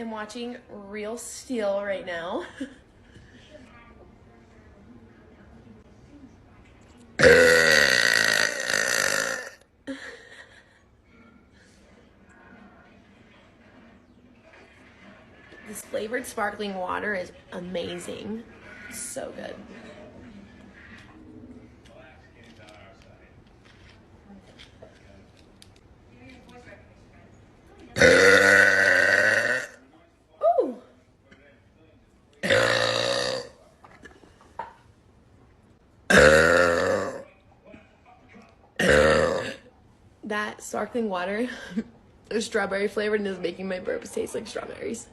am watching Real Steel right now. This flavored sparkling water is amazing. It's so good. Ooh. That sparkling water is strawberry flavored and is making my burps taste like strawberries.